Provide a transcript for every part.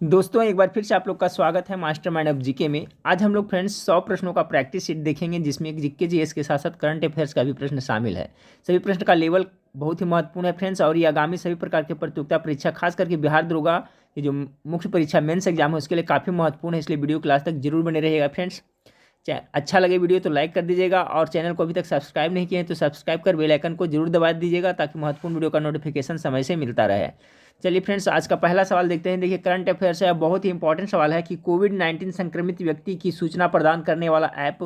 दोस्तों एक बार फिर से आप लोग का स्वागत है मास्टरमाइंड ऑफ जीके में। आज हम लोग फ्रेंड्स 100 प्रश्नों का प्रैक्टिस शीट देखेंगे, जिसमें एक जीके जीएस के साथ साथ करंट अफेयर्स का भी प्रश्न शामिल है। सभी प्रश्न का लेवल बहुत ही महत्वपूर्ण है फ्रेंड्स, और ये आगामी सभी प्रकार के प्रतियोगिता परीक्षा, खास करके बिहार दरोगा ये जो मुख्य परीक्षा मेंस एग्जाम है उसके लिए काफ़ी महत्वपूर्ण है। इसलिए वीडियो क्लास तक जरूर बने रहिएगा फ्रेंड्स। अच्छा लगे वीडियो तो लाइक कर दीजिएगा, और चैनल को अभी तक सब्सक्राइब नहीं किए हैं तो सब्सक्राइब कर बेल आइकन को जरूर दबा दीजिएगा, ताकि महत्वपूर्ण वीडियो का नोटिफिकेशन समय से मिलता रहे। चलिए फ्रेंड्स, आज का पहला सवाल देखते हैं। देखिए, करंट अफेयर्स है, बहुत ही इंपॉर्टेंट सवाल है कि कोविड-19 संक्रमित व्यक्ति की सूचना प्रदान करने वाला ऐप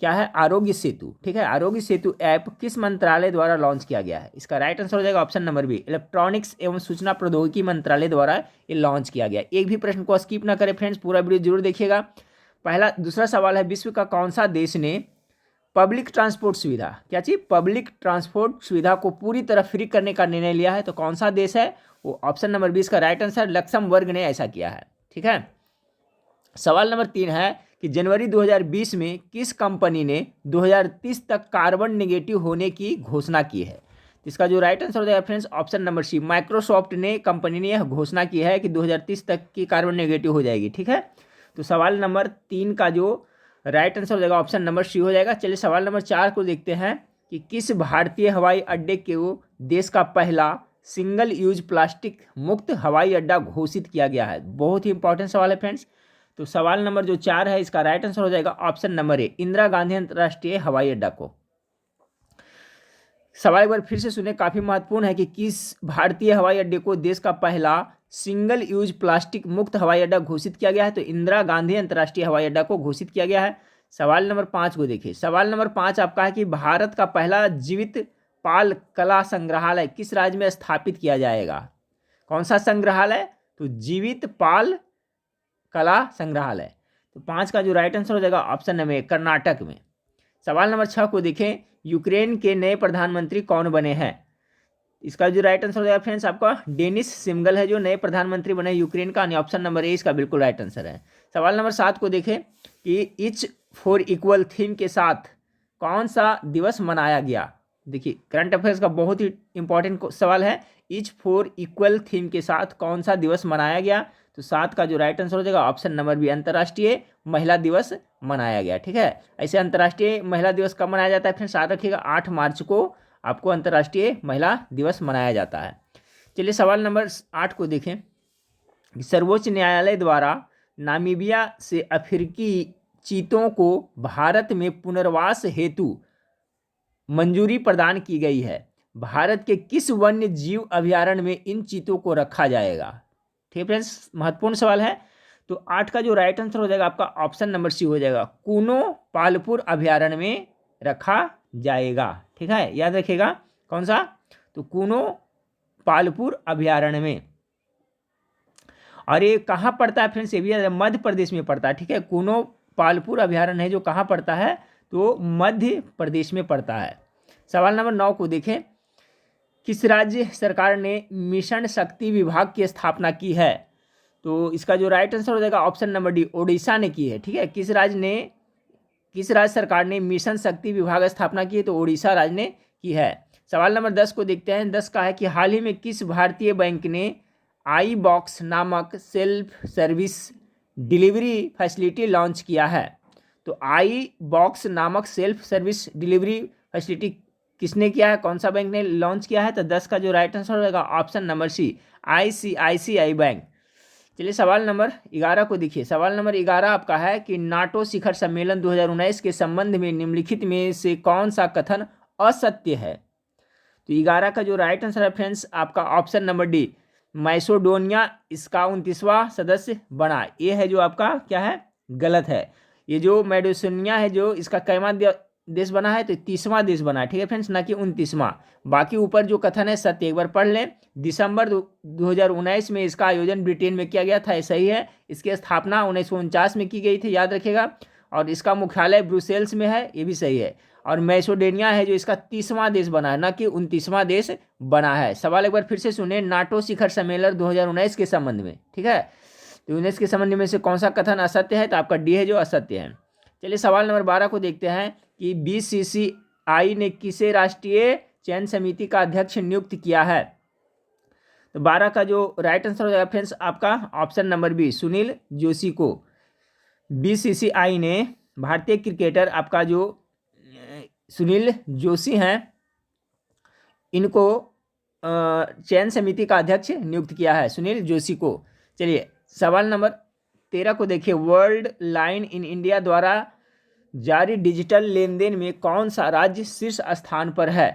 क्या है? आरोग्य सेतु। ठीक है, आरोग्य सेतु ऐप किस मंत्रालय द्वारा लॉन्च किया गया है? इसका राइट आंसर हो जाएगा ऑप्शन नंबर बी, इलेक्ट्रॉनिक्स एवं सूचना प्रौद्योगिकी मंत्रालय द्वारा ये लॉन्च किया गया। एक भी प्रश्न को स्किप ना करें फ्रेंड्स, पूरा वीडियो जरूर देखिएगा। दूसरा सवाल है, विश्व का कौन सा देश ने पब्लिक ट्रांसपोर्ट सुविधा, क्या चीज, पब्लिक ट्रांसपोर्ट सुविधा को पूरी तरह फ्री करने का निर्णय लिया है? तो कौन सा देश है वो? ऑप्शन नंबर 20 का राइट आंसर लक्समबर्ग ने ऐसा किया है। ठीक है, सवाल नंबर 3 है कि जनवरी 2020 में किस कंपनी ने 2030 तक कार्बन नेगेटिव होने की घोषणा की है? इसका जो राइट आंसर हो जाएगा friends option number C, Microsoft ने कंपनी ने यह घोषणा की है कि 2030 तक की कार्बन नेगेटिव हो जाएगी। ठीक है, तो सवाल नंबर 3 का जो राइट आंसर हो जाएगा ऑप्शन नंबर सी हो जाएगा। चलिए सवाल नंबर 4 को देखते हैं कि किस भारतीय हवाई अड्डे को देश का पहला सिंगल यूज प्लास्टिक मुक्त हवाई अड्डा घोषित किया गया है? बहुत ही इंपॉर्टेंट सवाल है फ्रेंड्स। तो सवाल नंबर जो 4 है इसका राइट आंसर हो जाएगा ऑप्शन नंबर ए, इंदिरा गांधी अंतर्राष्ट्रीय हवाई अड्डा को। सवाल एक बार फिर से सुने, काफी महत्वपूर्ण है कि किस भारतीय हवाई अड्डे को देश का पहला सिंगल यूज प्लास्टिक मुक्त हवाई अड्डा घोषित किया गया है? तो इंदिरा गांधी अंतर्राष्ट्रीय हवाई अड्डा को घोषित किया गया है। सवाल नंबर 5 को देखिए। सवाल नंबर 5 आपका है कि भारत का पहला जीवित पाल कला संग्रहालय किस राज्य में स्थापित किया जाएगा? कौन सा संग्रहालय? तो जीवित पाल कला संग्रहालय। तो 5 का जो राइट आंसर हो जाएगा ऑप्शन नंबर ए, कर्नाटक में। सवाल नंबर 6 को देखें, यूक्रेन के नए प्रधानमंत्री कौन बने हैं? इसका जो राइट आंसर हो जाएगा फ्रेंड्स आपका डेनिस सिमगल है जो नए प्रधानमंत्री बने यूक्रेन का, ऑप्शन नंबर ए इसका बिल्कुल राइट आंसर है। सवाल नंबर 7 को देखें कि इच फॉर इक्वल थीम के साथ कौन सा दिवस मनाया गया? देखिए, करंट अफेयर्स का बहुत ही इंपॉर्टेंट सवाल है, इच फॉर इक्वल थीम के साथ कौन सा दिवस मनाया गया? तो 7 का जो राइट आंसर हो जाएगा ऑप्शन नंबर बी, अंतर्राष्ट्रीय महिला दिवस मनाया गया। ठीक है, ऐसे अंतर्राष्ट्रीय महिला दिवस कब मनाया जाता है फ्रेंड्स? याद रखिएगा 8 मार्च को आपको अंतर्राष्ट्रीय महिला दिवस मनाया जाता है। चलिए सवाल नंबर 8 को देखें। सर्वोच्च न्यायालय द्वारा नामीबिया से अफ्रीकी चीतों को भारत में पुनर्वास हेतु मंजूरी प्रदान की गई है। भारत के किस वन्य जीव अभयारण्य में इन चीतों को रखा जाएगा? ठीक है फ्रेंड्स, महत्वपूर्ण सवाल है। तो 8 का जो राइट आंसर हो जाएगा आपका ऑप्शन नंबर सी हो जाएगा, कूनो पालपुर अभयारण्य में रखा जाएगा। ठीक है, याद रखिएगा कौन सा? तो कूनो पालपुर अभयारण्य में। और ये कहाँ पड़ता है फ्रेंड्स? ये भी मध्य प्रदेश में पड़ता है। ठीक है, कूनो पालपुर अभयारण्य है जो कहाँ पड़ता है? तो मध्य प्रदेश में पड़ता है। सवाल नंबर 9 को देखें, किस राज्य सरकार ने मिशन शक्ति विभाग की स्थापना की है? तो इसका जो राइट आंसर हो जाएगा ऑप्शन नंबर डी, ओडिशा ने की है। ठीक है, किस राज्य सरकार ने मिशन शक्ति विभाग स्थापना की है? तो ओडिशा राज्य ने की है। सवाल नंबर 10 को देखते हैं। 10 का है कि हाल ही में किस भारतीय बैंक ने आई बॉक्स नामक self service delivery facility launch किया है? तो आई बॉक्स नामक सेल्फ सर्विस डिलीवरी फैसिलिटी किसने किया है? कौन सा बैंक ने लॉन्च किया है? तो 10 का जो राइट आंसर होगा option number C, ICICI bank. चलिए सवाल नंबर 11 को देखिए। सवाल नंबर 11 आपका है कि नाटो शिखर सम्मेलन 2019 के संबंध में निम्नलिखित में से कौन सा कथन असत्य है? तो 11 का जो राइट आंसर है फ्रेंड्स आपका ऑप्शन नंबर डी, मैसेडोनिया इसका 29वां सदस्य बना। ये है जो आपका क्या है? गलत है। ये जो मैसेडोनिया है जो इसका कैमा देश बना है? तो 30वां देश बना है। ठीक है फ्रेंड्स, ना कि 29वां। बाकी ऊपर जो कथन है सत्य, एक बार पढ़ लें। दिसंबर 2019 में इसका आयोजन ब्रिटेन में किया गया था, ये सही है। इसकी स्थापना 1949 में की गई थी, याद रखिएगा। और इसका मुख्यालय ब्रुसेल्स में है, ये भी सही है। और मैसेडोनिया है जो इसका 30वां देश बना है, ना कि 29वां देश बना है। सवाल एक बार फिर से सुने, नाटो शिखर सम्मेलन 2019 के संबंध में। ठीक है, तो 19 के संबंध में से कौन सा कथन असत्य है? तो आपका डी है जो असत्य है। चलिए सवाल नंबर 12 को देखते हैं कि BCCI ने किसे राष्ट्रीय चयन समिति का अध्यक्ष नियुक्त किया है? तो 12 का जो राइट आंसर हो जाएगा फ्रेंड्स आपका option number B, Sunil Joshi को बीसीसीआई ने, भारतीय क्रिकेटर आपका जो सुनील जोशी हैं, इनको चयन समिति का अध्यक्ष नियुक्त किया है, सुनील जोशी को। चलिए सवाल नंबर 13 को देखिए, वर्ल्ड लाइन इन इंडिया द्वारा जारी डिजिटल लेन देन में कौन सा राज्य शीर्ष स्थान पर है?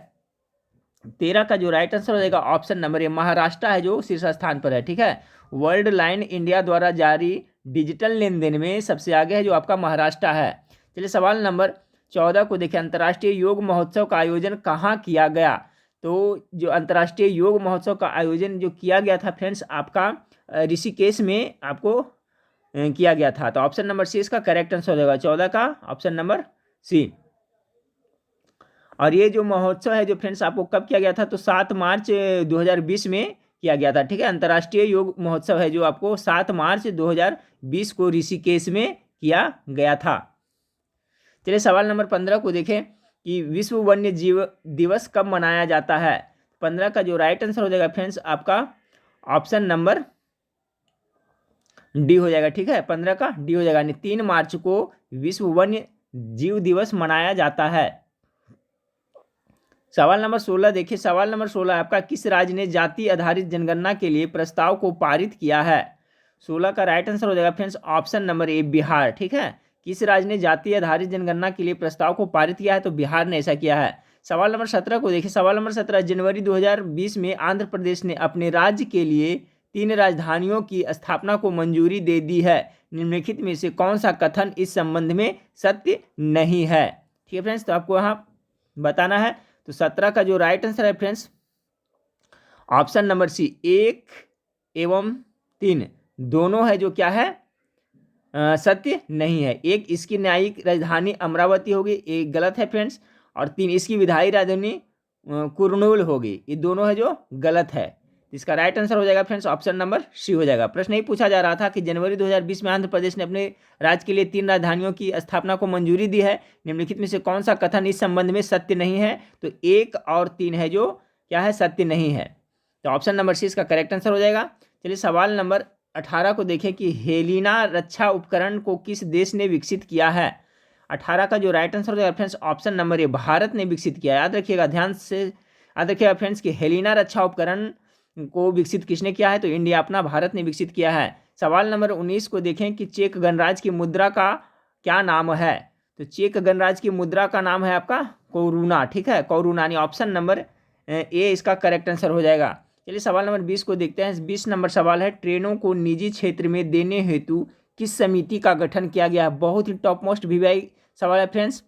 13 का जो राइट आंसर हो जाएगा ऑप्शन नंबर ए, महाराष्ट्र है जो शीर्ष स्थान पर है। ठीक है, वर्ल्ड लाइन इंडिया द्वारा जारी डिजिटल लेन देन में सबसे आगे है जो आपका महाराष्ट्र है। चलिए सवाल नंबर 14 को देखिए, अंतर्राष्ट्रीय योग महोत्सव का आयोजन कहाँ किया गया? तो जो अंतर्राष्ट्रीय योग महोत्सव का आयोजन जो किया गया था फ्रेंड्स आपका ऋषिकेश में आपको किया गया था। तो ऑप्शन नंबर सी इसका करेक्ट आंसर हो जाएगा, 14 का ऑप्शन नंबर सी। और ये जो महोत्सव है जो फ्रेंड्स आपको कब किया गया था? तो 7 मार्च 2020 में किया गया था। ठीक है, अंतर्राष्ट्रीय योग महोत्सव है जो आपको 7 मार्च 2020 को ऋषिकेश में किया गया था। चलिए सवाल नंबर 15 को देखें कि विश्व वन्य जीव दिवस कब मनाया जाता है? 15 का जो राइट आंसर हो जाएगा फ्रेंड्स आपका ऑप्शन नंबर डी हो जाएगा। ठीक है, 15 का डी हो जाएगा, यानी 3 मार्च को विश्व वन्य जीव दिवस मनाया जाता है। सवाल नंबर 16 देखिए, सवाल नंबर 16 आपका, किस राज्य ने जाति आधारित जनगणना के लिए प्रस्ताव को पारित किया है? 16 का राइट आंसर हो जाएगा फ्रेंड्स ऑप्शन नंबर ए, बिहार। ठीक है, किस राज्य ने जाति आधारित जनगणना के लिए प्रस्ताव को पारित किया है? तो बिहार ने ऐसा किया है। सवाल नंबर 17 को देखिए, सवाल नंबर 17, जनवरी 2020 में आंध्र प्रदेश ने अपने राज्य के लिए 3 राजधानियों की स्थापना को मंजूरी दे दी है। निम्नलिखित में से कौन सा कथन इस संबंध में सत्य नहीं है? ठीक है फ्रेंड्स, तो आपको यहाँ बताना है। तो 17 का जो राइट आंसर है फ्रेंड्स ऑप्शन नंबर सी, 1 एवं 3 दोनों है जो क्या है सत्य नहीं है। 1 इसकी न्यायिक राजधानी अमरावती होगी, एक गलत है फ्रेंड्स, और 3 इसकी विधायी राजधानी कुर्नूल होगी, ये दोनों है जो गलत है। इसका राइट आंसर हो जाएगा फ्रेंड्स ऑप्शन नंबर सी हो जाएगा। प्रश्न ही पूछा जा रहा था कि जनवरी 2020 में आंध्र प्रदेश ने अपने राज्य के लिए 3 राजधानियों की स्थापना को मंजूरी दी है, निम्नलिखित में से कौन सा कथन इस संबंध में सत्य नहीं है? तो 1 और 3 है जो क्या है सत्य नहीं है। तो ऑप्शन नंबर सी इसका करेक्ट आंसर हो जाएगा। चलिए सवाल नंबर 18 को देखें कि हेलिना रक्षा उपकरण को किस देश ने विकसित किया है? 18 का जो राइट आंसर हो जाएगा फ्रेंड्स ऑप्शन नंबर ए, भारत ने विकसित किया। याद रखिएगा, ध्यान से याद रखिएगा फ्रेंड्स कि हेलिना रक्षा उपकरण को विकसित किसने किया है? तो इंडिया, अपना भारत ने विकसित किया है। सवाल नंबर 19 को देखें कि चेक गणराज्य की मुद्रा का क्या नाम है? तो चेक गणराज्य की मुद्रा का नाम है आपका कोरूना। ठीक है, कोरूना, यानी ऑप्शन नंबर ए इसका करेक्ट आंसर हो जाएगा। चलिए सवाल नंबर 20 को देखते हैं। 20 नंबर सवाल है, ट्रेनों को निजी क्षेत्र में देने हेतु किस समिति का गठन किया गया है? बहुत ही टॉप मोस्ट वीवीआई सवाल है फ्रेंड्स।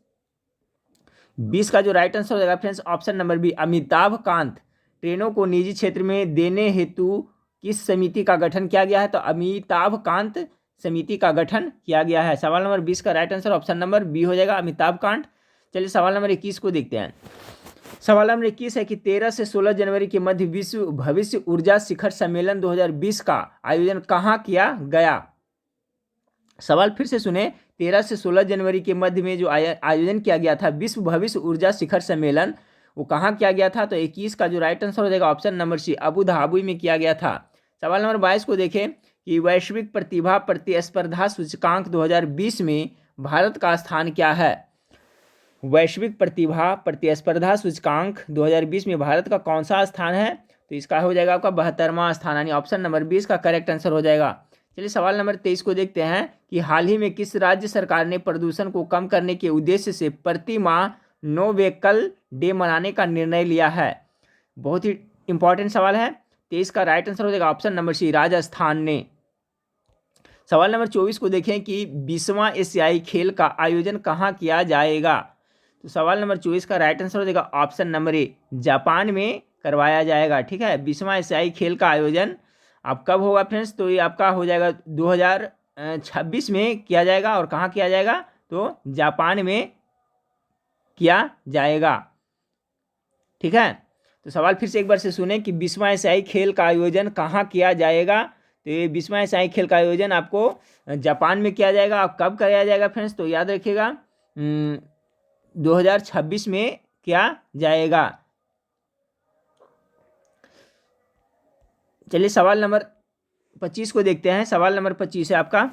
20 का जो राइट आंसर हो जाएगा friends option number B, Amitabh Kant. ट्रेनों को निजी क्षेत्र में देने हेतु किस समिति का गठन किया गया है? तो अमिताभ कांत समिति का गठन किया गया है। सवाल नंबर 20 का right answer option number B हो जाएगा, अमिताभ कांत। चलिए सवाल नंबर 21 को देखते हैं। सवाल नंबर 21 है कि 13 से 16 जनवरी के मध्य विश्व भविष्य ऊर्जा शिखर सम्मेलन 2020 का आयोजन कहाँ किया गया? सवाल फिर से सुने, 13 से 16 जनवरी के मध्य में जो आयोजन किया गया था विश्व भविष्य ऊर्जा शिखर सम्मेलन, वो कहाँ किया गया था? तो 21 का जो राइट आंसर हो जाएगा option number C, Abu Dhabi में किया गया था। सवाल नंबर 22 को देखें कि वैश्विक प्रतिभा प्रतिस्पर्धा सूचकांक 2020 में भारत का स्थान क्या है? वैश्विक प्रतिभा प्रतिस्पर्धा सूचकांक 2020 में भारत का कौन सा स्थान है? तो इसका हो जाएगा आपका 72वां स्थान, यानी ऑप्शन नंबर 20 का करेक्ट आंसर हो जाएगा। चलिए सवाल नंबर 23 को देखते हैं कि हाल ही में किस राज्य सरकार ने प्रदूषण को कम करने के उद्देश्य से प्रति माह नो व्हीकल डे मनाने का निर्णय लिया है? बहुत ही इंपॉर्टेंट सवाल है। 23 का राइट आंसर हो जाएगा ऑप्शन नंबर सी, राजस्थान ने। सवाल नंबर 24 को देखें कि 20वां एशियाई खेल का आयोजन कहाँ किया जाएगा? तो सवाल नंबर 24 का राइट आंसर हो जाएगा ऑप्शन नंबर ए, जापान में करवाया जाएगा। ठीक है, 20वां एशियाई खेल का आयोजन अब कब होगा फ्रेंड्स? तो ये आपका हो जाएगा 2026 में किया जाएगा। और कहाँ किया जाएगा? तो जापान में किया जाएगा। ठीक है, तो सवाल फिर से एक बार से सुने कि 20वां एशियाई खेल का आयोजन कहाँ किया जाएगा? तो ये 20वां एशियाई खेल का आयोजन आपको जापान में किया जाएगा। अब कब कराया जाएगा फ्रेंड्स? तो याद रखिएगा 2026 में किया जाएगा। चलिए सवाल नंबर 25 को देखते हैं। सवाल नंबर 25 है आपका,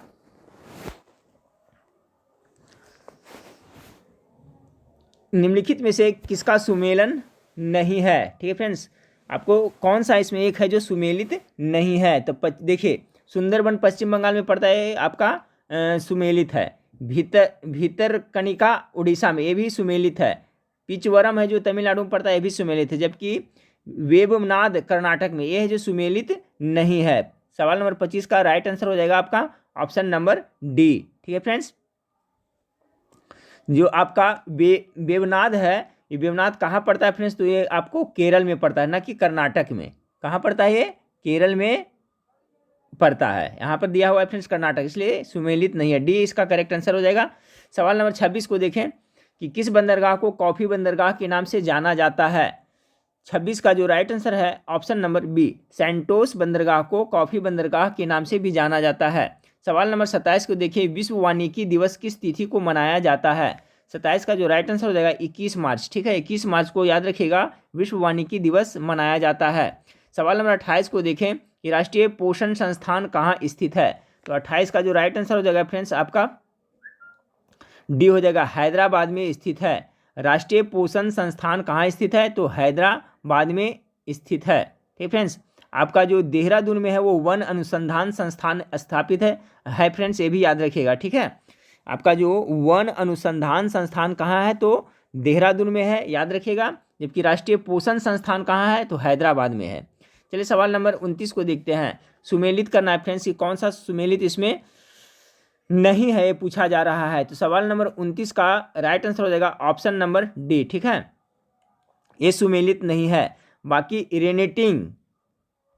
निम्नलिखित में से किसका सुमेलन नहीं है। ठीक है फ्रेंड्स, आपको कौन सा इसमें एक है जो सुमेलित नहीं है। तो देखिए, सुंदरबन पश्चिम बंगाल में पड़ता है आपका, सुमेलित है। भीतरकनिका उड़ीसा में, ये भी सुमेलित है। पिचवरम है जो तमिलनाडु में पड़ता है, ये भी सुमेलित है। जबकि वेबनाद कर्नाटक में, ये है जो सुमेलित नहीं है। सवाल नंबर 25 का राइट आंसर हो जाएगा आपका ऑप्शन नंबर डी। ठीक है फ्रेंड्स, जो आपका वेबनाद है, ये वेबनाद कहाँ पड़ता है फ्रेंड्स, तो ये आपको केरल में पड़ता है, ना कि कर्नाटक में। कहाँ पड़ता है ये, केरल में पड़ता है। यहाँ पर दिया हुआ है फ्रेंड्स कर्नाटक, इसलिए सुमेलित नहीं है। डी इसका करेक्ट आंसर हो जाएगा। सवाल नंबर 26 को देखें कि किस बंदरगाह को कॉफी बंदरगाह के नाम से जाना जाता है। 26 का जो राइट आंसर है ऑप्शन नंबर बी, सैंटोस बंदरगाह को कॉफी बंदरगाह के नाम से भी जाना जाता है। सवाल नंबर 27 को देखिए, विश्व वानिकी दिवस किस तिथि को मनाया जाता है। 27 का जो राइट आंसर हो जाएगा 21 मार्च। ठीक है, 21 मार्च को याद रखिएगा, विश्व वानिकी दिवस मनाया जाता है। सवाल नंबर 28 को देखें कि राष्ट्रीय पोषण संस्थान कहाँ स्थित है। तो 28 का जो राइट आंसर हो जाएगा फ्रेंड्स आपका डी हो जाएगा, हैदराबाद में स्थित है। राष्ट्रीय पोषण संस्थान कहाँ स्थित है, तो हैदराबाद में स्थित है। ठीक फ्रेंड्स, आपका जो देहरादून में है वो वन अनुसंधान संस्थान स्थापित है फ्रेंड्स, ये भी याद रखिएगा। ठीक है, आपका जो वन अनुसंधान संस्थान कहाँ है, तो देहरादून में है, याद रखिएगा। जबकि राष्ट्रीय पोषण संस्थान कहाँ है, तो हैदराबाद में है। चलिए सवाल नंबर 29 को देखते हैं। सुमेलित करना है फ्रेंड्स, कि कौन सा सुमेलित इसमें नहीं है, ये पूछा जा रहा है। तो सवाल नंबर 29 का राइट आंसर हो जाएगा ऑप्शन नंबर डी। ठीक है, ये सुमेलित नहीं है। बाकी इरेनेटिंग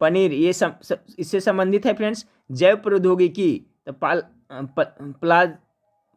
पनीर, ये इससे संबंधित है फ्रेंड्स। जैव प्रौद्योगिकी, तो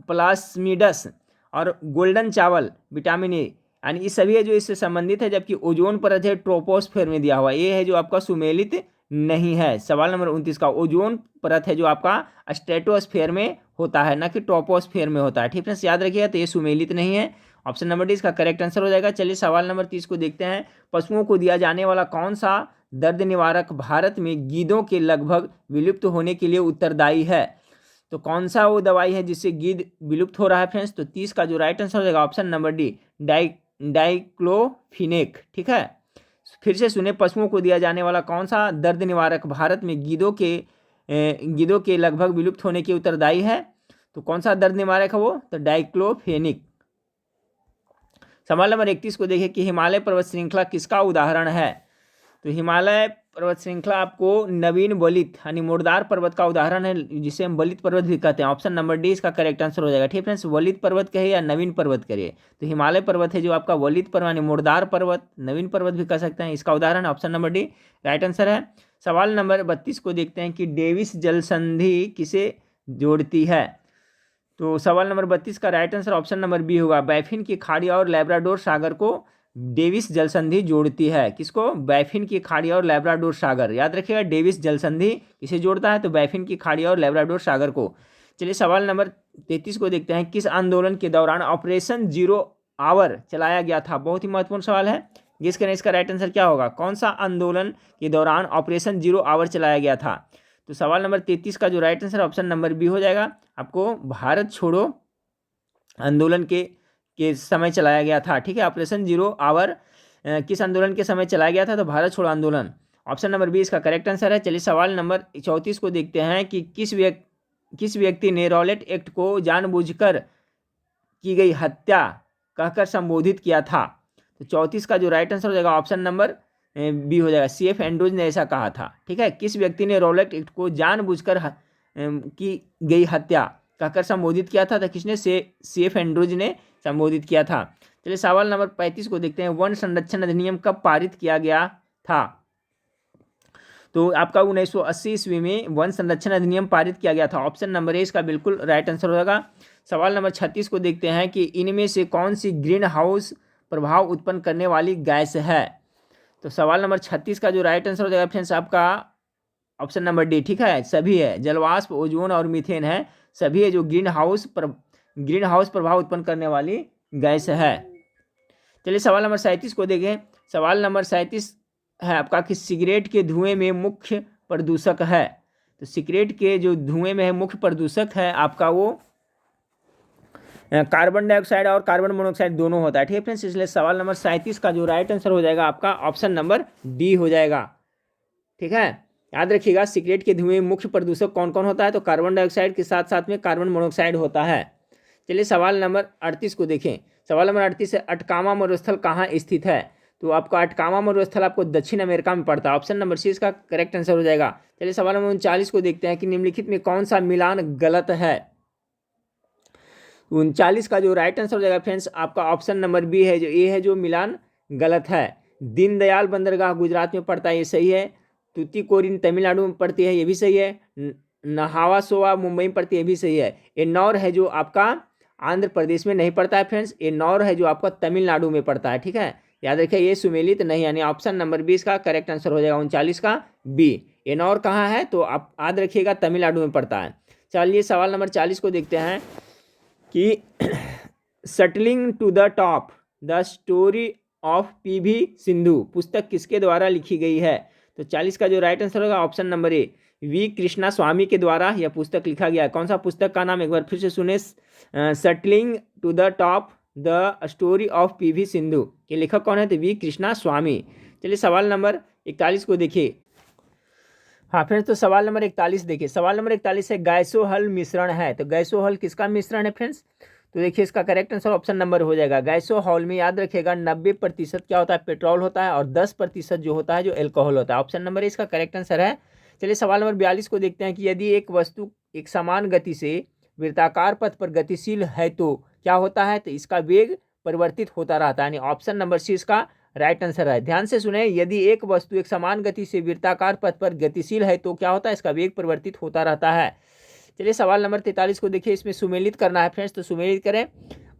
प्लास्मिडस और गोल्डन चावल, विटामिन ए, यानी ये सभी है जो इससे संबंधित है। जबकि ओजोन परत है ट्रोपोस्फेयर में दिया हुआ, ये है जो आपका सुमेलित नहीं है। सवाल नंबर 29 का ओजोन परत है जो आपका स्ट्रेटोस्फेयर में होता है, ना कि ट्रोपोस्फेयर में होता है। ठीक है, याद रखिएगा। तो ये सुमेलित नहीं है, ऑप्शन नंबर डी इसका करेक्ट आंसर हो जाएगा। चलिए सवाल नंबर 30 को देखते हैं। पशुओं को दिया जाने वाला कौन सा दर्द निवारक भारत में गीदों के लगभग विलुप्त होने के लिए उत्तरदायी है। तो कौन सा वो दवाई है जिससे गीद विलुप्त हो रहा है फ्रेंड्स, तो 30 का जो राइट आंसर हो जाएगा ऑप्शन नंबर डी, डाइक्लोफिनेक। ठीक है, फिर से सुने, पशुओं को दिया जाने वाला कौन सा दर्द निवारक भारत में गीदों के लगभग विलुप्त होने के उत्तरदायी है। तो कौन सा दर्द निवारक है वो, तो डाइक्लोफेनिक। सवाल नंबर 31 को देखिए कि हिमालय पर्वत श्रृंखला किसका उदाहरण है। तो हिमालय पर्वत श्रृंखला आपको नवीन वलित यानी मुर्दार पर्वत का उदाहरण है, जिसे हम वलित पर्वत भी कहते हैं। ऑप्शन नंबर डी इसका करेक्ट आंसर हो जाएगा। ठीक है फ्रेंड्स, वलित पर्वत कहे या नवीन पर्वत करिए, तो हिमालय पर्वत है जो आपका वलित पर्वत यानी मुर्दार पर्वत, नवीन पर्वत भी कह सकते हैं, इसका उदाहरण option number D right answer है। सवाल नंबर 32 को देखते हैं कि डेविस जल संधि किसे जोड़ती है। तो सवाल नंबर 32 का right answer option number B होगा, बैफिन की खाड़ी और लैब्राडोर सागर को डेविस जल संधि जोड़ती है। किसको, बैफिन की खाड़ी और लैब्राडोर सागर, याद रखिएगा। डेविस जल संधि किसे जोड़ता है, तो बैफिन की खाड़ी और लैब्राडोर सागर को। चलिए सवाल नंबर 33 को देखते हैं। किस आंदोलन के दौरान ऑपरेशन जीरो आवर चलाया गया था। बहुत ही महत्वपूर्ण सवाल है, जिस करें इसका राइट आंसर क्या होगा, कौन सा आंदोलन के दौरान ऑपरेशन जीरो आवर चलाया गया था। तो सवाल नंबर 33 का जो right answer option number B हो जाएगा, आपको भारत छोड़ो आंदोलन के समय चलाया गया था। ठीक है, ऑपरेशन जीरो आवर किस आंदोलन के समय चलाया गया था, तो भारत छोड़ो आंदोलन, ऑप्शन नंबर बी इसका करेक्ट आंसर है। चलिए सवाल नंबर 34 को देखते हैं कि किस व्यक्ति ने रॉलेट एक्ट को जानबूझकर की गई हत्या कहकर संबोधित किया था। तो 34 का जो राइट आंसर हो जाएगा ऑप्शन नंबर बी हो जाएगा, CF एंड्रूज ने ऐसा कहा था। ठीक है, किस व्यक्ति ने रॉलेट एक्ट को जानबूझकर की गई हत्या कहकर संबोधित किया था, तो किसने, CF एंड्रूज ने संबोधित किया था। चलिए सवाल नंबर 35 को देखते हैं। वन संरक्षण अधिनियम कब पारित किया गया था। तो आपका 1980 ईस्वी में वन संरक्षण अधिनियम पारित किया गया था। ऑप्शन नंबर ए इसका बिल्कुल राइट आंसर होगा। सवाल नंबर 36 को देखते हैं कि इनमें से कौन सी ग्रीन हाउस प्रभाव उत्पन्न करने वाली गैस है। तो सवाल नंबर 36 का जो राइट आंसर हो जाएगा फ्रेंड्स आपका ऑप्शन नंबर डी। ठीक है, सभी है, जलवाष्प, ओजोन और मीथेन है, सभी है जो ग्रीन हाउस प्रभाव उत्पन्न करने वाली गैस है। चलिए सवाल नंबर 37 को देखें। सवाल नंबर 37 है आपका कि सिगरेट के धुएं में मुख्य प्रदूषक है। तो सिगरेट के जो धुएं में है मुख्य प्रदूषक है आपका वो कार्बन डाइऑक्साइड और कार्बन मोनोऑक्साइड दोनों होता है। ठीक है फ्रेंड्स, इसलिए सवाल नंबर 37 का जो राइट आंसर हो जाएगा आपका ऑप्शन नंबर डी हो जाएगा। ठीक है, याद रखिएगा सिगरेट के धुएं में मुख्य प्रदूषक कौन कौन होता है, तो कार्बन डाइऑक्साइड के साथ साथ में कार्बन मोनोऑक्साइड होता है। चलिए सवाल नंबर 38 को देखें। सवाल नंबर 38 है अटकामा मरुस्थल कहाँ स्थित है। तो आपका अटकामा मरुस्थल आपको दक्षिण अमेरिका में पड़ता है। ऑप्शन नंबर सी इसका करेक्ट आंसर हो जाएगा। चलिए सवाल नंबर 39 को देखते हैं कि निम्नलिखित में कौन सा मिलान गलत है। 39 का जो राइट आंसर हो जाएगा फ्रेंड्स आपका ऑप्शन नंबर बी है, जो ए है जो मिलान गलत है। दीनदयाल बंदरगाह गुजरात में पड़ता है, ये सही है। तूतीकोरिन तमिलनाडु में पड़ती है, ये भी सही है। नहावा सोवा मुंबई में पड़ती है, ये भी सही है। एन्नौर है जो आपका आंध्र प्रदेश में नहीं पड़ता है फ्रेंड्स, एन्नौर है जो आपका तमिलनाडु में पड़ता है। ठीक है, याद रखिए ये सुमेलित नहीं, यानी ऑप्शन नंबर 20 का करेक्ट आंसर हो जाएगा 39 का बी। एन्नौर कहाँ है, तो आप याद रखिएगा तमिलनाडु में पड़ता है। चलिए सवाल नंबर 40 को देखते हैं कि shuttling to the top the story of PV Sindhu पुस्तक किसके द्वारा लिखी गई है। तो 40 का जो राइट आंसर होगा option number A, V Krishna Swamy के द्वारा यह पुस्तक लिखा गया है। कौन सा पुस्तक का नाम एक बार फिर से सुने, shuttling to the top the story of PV Sindhu. ये लेखक कौन है, तो वी कृष्णा स्वामी। चलिए सवाल नंबर 41 को देखिए। हाँ फ्रेंड्स, तो सवाल नंबर 41 देखिए। सवाल नंबर 41 है गैसोहल मिश्रण है। तो गैसोहल किसका मिश्रण है फ्रेंड्स, तो देखिए इसका करेक्ट आंसर ऑप्शन नंबर हो जाएगा गैसोहॉल में। याद रखिएगा 90% क्या होता है, पेट्रोल होता है, और 10% जो होता है जो एल्कोहल होता है। ऑप्शन नंबर इसका करेक्ट आंसर है। चलिए सवाल नंबर 42 को देखते हैं कि यदि एक वस्तु एक समान गति से वृत्ताकार पथ पर गतिशील है तो क्या होता है, तो इसका वेग परिवर्तित होता रहता है, यानी ऑप्शन नंबर सी इसका राइट आंसर है। ध्यान से सुने, यदि एक वस्तु एक समान गति से वृत्ताकार पथ पर गतिशील है तो क्या होता है, इसका वेग परिवर्तित होता रहता है। चलिए सवाल नंबर 43 को देखिए, इसमें सुमेलित करना है फ्रेंड्स, तो सुमेलित करें।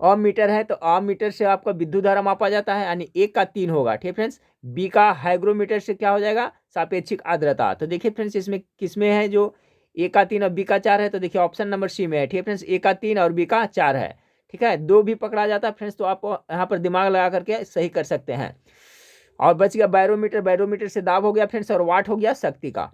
ओम मीटर है तो ओम मीटर से आपका विद्युत धारा मापा जाता है, यानी 1 का 3 होगा। ठीक फ्रेंड्स, बी का हाइग्रोमीटर से क्या हो जाएगा, सापेक्षिक आर्द्रता। तो देखिए फ्रेंड्स इसमें किसमें है, जो ए का 3 और बी का 4 है, तो देखिए ऑप्शन नंबर सी में है। ठीक है फ्रेंड्स, ए का 3 और बी का 4 है। ठीक है, 2 भी पकड़ा जाता है फ्रेंड्स, तो आप यहाँ पर दिमाग लगा करके सही कर सकते हैं। और बच गया बैरोमीटर, बैरोमीटर से दाब हो गया फ्रेंड्स, और वाट हो गया शक्ति का।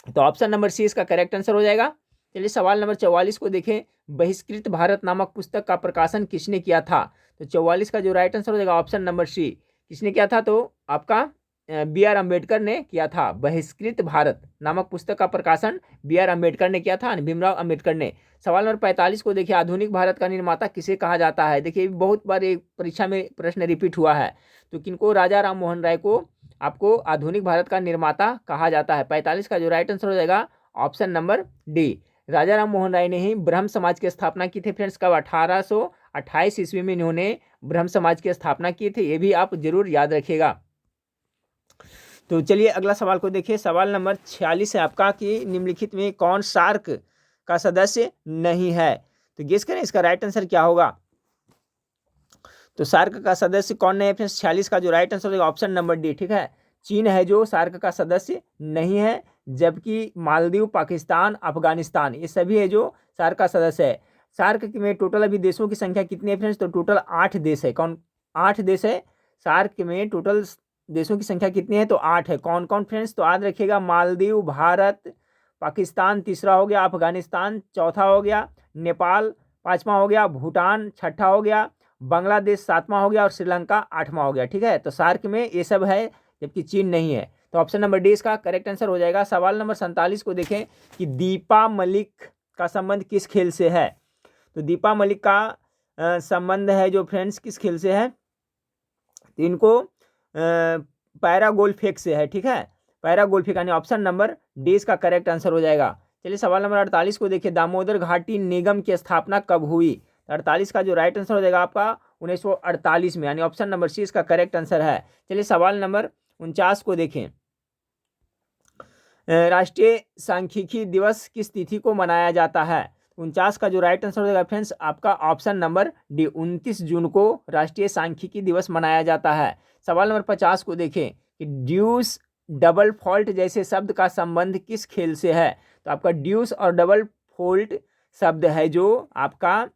तो ऑप्शन नंबर सी इसका करेक्ट आंसर हो जाएगा। चलिए सवाल नंबर 44 को देखें। बहिष्कृत भारत नामक पुस्तक का प्रकाशन किसने किया था। तो 44 का जो राइट आंसर हो जाएगा ऑप्शन नंबर सी, किसने किया था, तो आपका बी आर अम्बेडकर ने किया था। बहिष्कृत भारत नामक पुस्तक का प्रकाशन बी आर अम्बेडकर ने किया था, भीमराव अम्बेडकर ने। सवाल नंबर 45 को देखिए। आधुनिक भारत का निर्माता किसे कहा जाता है। देखिए बहुत बार एक परीक्षा में प्रश्न रिपीट हुआ है, तो किनको, राजा राम मोहन राय को आपको आधुनिक भारत का निर्माता कहा जाता है। 45 का जो राइट आंसर हो जाएगा ऑप्शन नंबर डी, राजा राम मोहन राय ने ही ब्रह्म समाज की स्थापना की थी फ्रेंड्स। कब, 1828 ईस्वी में इन्होंने ब्रह्म समाज की स्थापना की थी, ये भी आप जरूर याद रखिएगा। तो चलिए अगला सवाल को देखिए। सवाल नंबर 46 है आपका कि निम्नलिखित में कौन सार्क का सदस्य नहीं है। तो गेस करें इसका राइट आंसर क्या होगा। तो सार्क का सदस्य कौन नहीं है फ्रेंड्स, 46 का जो राइट आंसर होगा ऑप्शन नंबर डी। ठीक है, चीन है जो सार्क का सदस्य नहीं है, जबकि मालदीव, पाकिस्तान, अफगानिस्तान ये सभी है जो सार्क का सदस्य है। सार्क में टोटल अभी देशों की संख्या कितनी है फ्रेंड्स, तो टोटल 8 देश है। कौन, 8 देश है। सार्क में टोटल देशों की संख्या कितनी है, तो 8 है। कौन कौन फ्रेंड्स, तो याद रखिएगा मालदीव, भारत, पाकिस्तान तीसरा हो गया, अफगानिस्तान चौथा हो गया, नेपाल पाँचवा हो गया, भूटान छठा हो गया, बांग्लादेश सातवां हो गया, और श्रीलंका आठवां हो गया। ठीक है, तो सार्क में ये सब है, जबकि चीन नहीं है। तो ऑप्शन नंबर डी इसका करेक्ट आंसर हो जाएगा। सवाल नंबर 47 को देखें कि दीपा मलिक का संबंध किस खेल से है। तो दीपा मलिक का संबंध है जो फ्रेंड्स किस खेल से है, तो इनको पैरा गोल्फेक से है। ठीक है, पैरा गोल्फेक, यानी ऑप्शन नंबर डी इसका करेक्ट आंसर हो जाएगा। चलिए सवाल नंबर 48 को देखिए। दामोदर घाटी निगम की स्थापना कब हुई। 48 का जो राइट आंसर हो जाएगा आपका 1948 में, यानी ऑप्शन नंबर सी इसका करेक्ट आंसर है। चलिए सवाल नंबर 49 को देखें। राष्ट्रीय सांख्यिकी दिवस किस तिथि को मनाया जाता है। 49 का जो राइट आंसर हो जाएगा फ्रेंड्स आपका ऑप्शन नंबर डी, 29 जून को राष्ट्रीय सांख्यिकी दिवस मनाया जाता है। सवाल नंबर 50 को देखें कि ड्यूस, डबल फॉल्ट जैसे शब्द का संबंध किस खेल से है। तो आपका ड्यूस और डबल फॉल्ट शब्द है जो आपका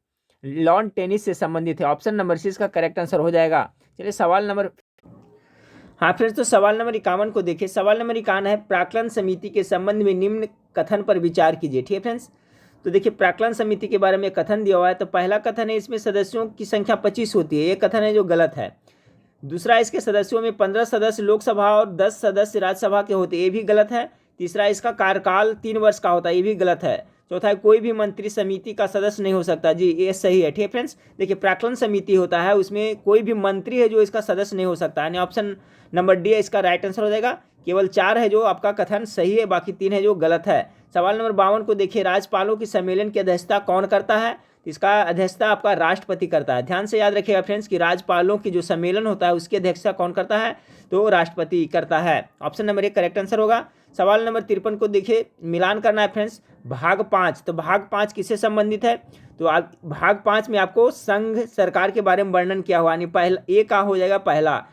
लॉन टेनिस से संबंधित है। ऑप्शन नंबर सी इसका करेक्ट आंसर हो जाएगा। चलिए सवाल नंबर, हाँ फ्रेंड्स, तो सवाल नंबर 51 को देखिए। सवाल नंबर 51 है, प्राक्कलन समिति के संबंध में निम्न कथन पर विचार कीजिए। ठीक है फ्रेंड्स, तो देखिए प्राक्कलन समिति के बारे में कथन दिया हुआ है। तो पहला कथन है, इसमें सदस्यों की संख्या 25 होती है, ये कथन है जो गलत है। दूसरा, इसके सदस्यों में 15 सदस्य लोकसभा और 10 सदस्य राज्यसभा के होते, ये भी गलत है। तीसरा, इसका कार्यकाल 3 वर्ष का होता है, ये भी गलत है। चौथा है, कोई भी मंत्री समिति का सदस्य नहीं हो सकता, जी ये सही है। ठीक है फ्रेंड्स, देखिए प्राक्कलन समिति होता है, उसमें कोई भी मंत्री है जो इसका सदस्य नहीं हो सकता, यानी ऑप्शन नंबर डी है इसका राइट आंसर हो जाएगा। केवल 4 है जो आपका कथन सही है, बाकी 3 है जो गलत है। सवाल नंबर 52 को देखिए, राज्यपालों की सम्मेलन की अध्यक्षता कौन करता है? इसका अध्यक्षता आपका राष्ट्रपति करता है। ध्यान से याद रखिएगा फ्रेंड्स कि राज्यपालों की जो सम्मेलन होता है उसकी अध्यक्षता कौन करता है? तो राष्ट्रपति करता है। ऑप्शन नंबर 1 करेक्ट आंसर होगा। सवाल नंबर 53 को देखिए, मिलान करना है फ्रेंड्स। भाग 5, तो भाग 5 किससे संबंधित है? तो भाग 5 में आपको संघ सरकार के बारे में वर्णन किया हुआ, यानी पहला ए का हो जाएगा पहला।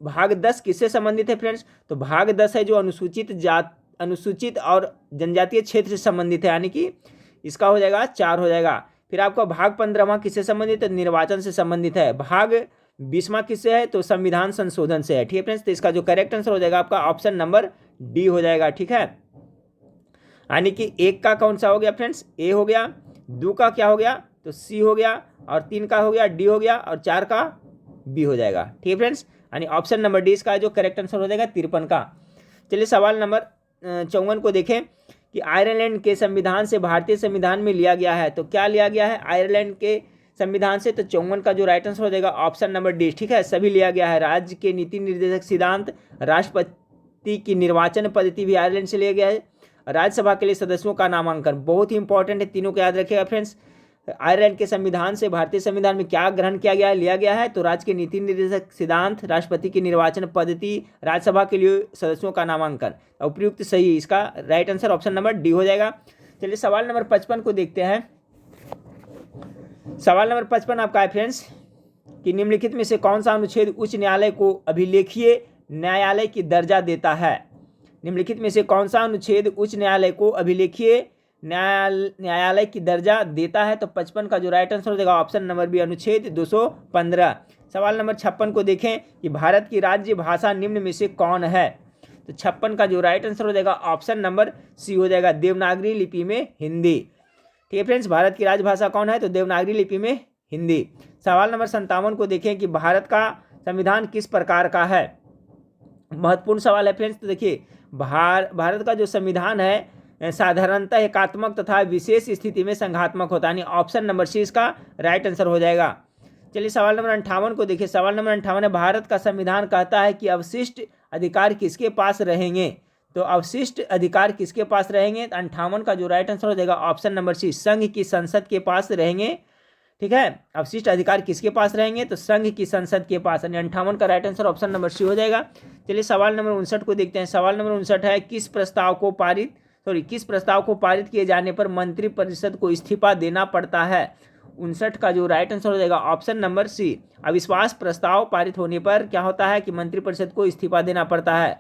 भाग 10 किससे संबंधित है फ्रेंड्स? तो भाग 10 है जो अनुसूचित और जनजातीय क्षेत्र से संबंधित है, यानी कि इसका हो जाएगा 4 हो जाएगा। फिर आपका भाग 15वां किससे संबंधित है? निर्वाचन से संबंधित है। भाग 20वां किससे है? तो संविधान संशोधन से है। ठीक है फ्रेंड्स, तो इसका जो करेक्ट आंसर हो जाएगा आपका ऑप्शन नंबर डी हो जाएगा। ठीक है, यानी कि 1 का कौन सा हो गया फ्रेंड्स? ए हो गया। 2 का क्या हो गया? तो सी हो गया। और 3 का हो गया डी हो गया। और 4 का बी हो जाएगा। ठीक है फ्रेंड्स, यानी ऑप्शन नंबर डी इसका जो करेक्ट आंसर हो जाएगा 53 का। चलिए सवाल नंबर 54 को देखें कि आयरलैंड के संविधान से भारतीय संविधान में लिया गया है। तो क्या लिया गया है आयरलैंड के संविधान से? तो 54 का जो राइट आंसर हो जाएगा ऑप्शन नंबर डी। ठीक है, सभी लिया गया है। राज्य के नीति निर्देशक सिद्धांत, राष्ट्रपति की निर्वाचन पद्धति भी आयरलैंड से लिया गया है। राज्यसभा के लिए सदस्यों का नामांकन बहुत ही इंपॉर्टेंट है, तीनों को याद रखिएगा फ्रेंड्स। आयरलैंड के संविधान से भारतीय संविधान में क्या ग्रहण किया गया है, लिया गया है? तो राज्य के नीति निर्देशक सिद्धांत, राष्ट्रपति की निर्वाचन पद्धति, राज्यसभा के लिए सदस्यों का नामांकन। उपयुक्त सही, इसका right answer option number D हो जाएगा। चलिए सवाल नंबर 55 को देखते हैं। सवाल नंबर 55 आपका है फ्रेंड्स कि निम्नलिखित में से कौन सा अनुच्छेद उच्च न्यायालय को अभिलेखीय न्यायालय की दर्जा देता है? निम्नलिखित में से कौन सा अनुच्छेद उच्च न्यायालय को अभिलेखीय न्यायालय की दर्जा देता है? तो 55 का जो राइट आंसर हो जाएगा ऑप्शन नंबर बी, अनुच्छेद 215। सवाल नंबर 56 को देखें कि भारत की राज्य भाषा निम्न में से कौन है? तो 56 का जो राइट आंसर हो जाएगा ऑप्शन नंबर सी हो जाएगा, देवनागरी लिपि में हिंदी। ठीक है फ्रेंड्स, भारत की राजभाषा कौन है? तो देवनागरी लिपि में हिंदी। सवाल नंबर 57 को देखें कि भारत का संविधान किस प्रकार का है? महत्वपूर्ण सवाल है फ्रेंड्स। तो देखिए भारत का जो संविधान है साधारणतः एकात्मक तथा विशेष स्थिति में संघात्मक होता है, यानी ऑप्शन नंबर सी इसका राइट आंसर हो जाएगा। चलिए सवाल नंबर 58 को देखिए। सवाल नंबर 58 है, भारत का संविधान कहता है कि अवशिष्ट अधिकार किसके पास रहेंगे? तो अवशिष्ट अधिकार किसके पास रहेंगे? 58 का जो राइट आंसर हो जाएगा ऑप्शन नंबर सी, संघ की संसद के पास रहेंगे। ठीक है, अवशिष्ट अधिकार किसके पास रहेंगे? तो संघ की संसद के पास, यानी 58 का right answer option number C हो जाएगा। चलिए सवाल नंबर 59 को देखते हैं। सवाल नंबर 59 है, किस प्रस्ताव को पारित किए जाने पर मंत्रिपरिषद को इस्तीफा देना पड़ता है? 59 का जो राइट आंसर हो जाएगा ऑप्शन नंबर सी, अविश्वास प्रस्ताव पारित होने पर क्या होता है कि मंत्रिपरिषद को इस्तीफा देना पड़ता है।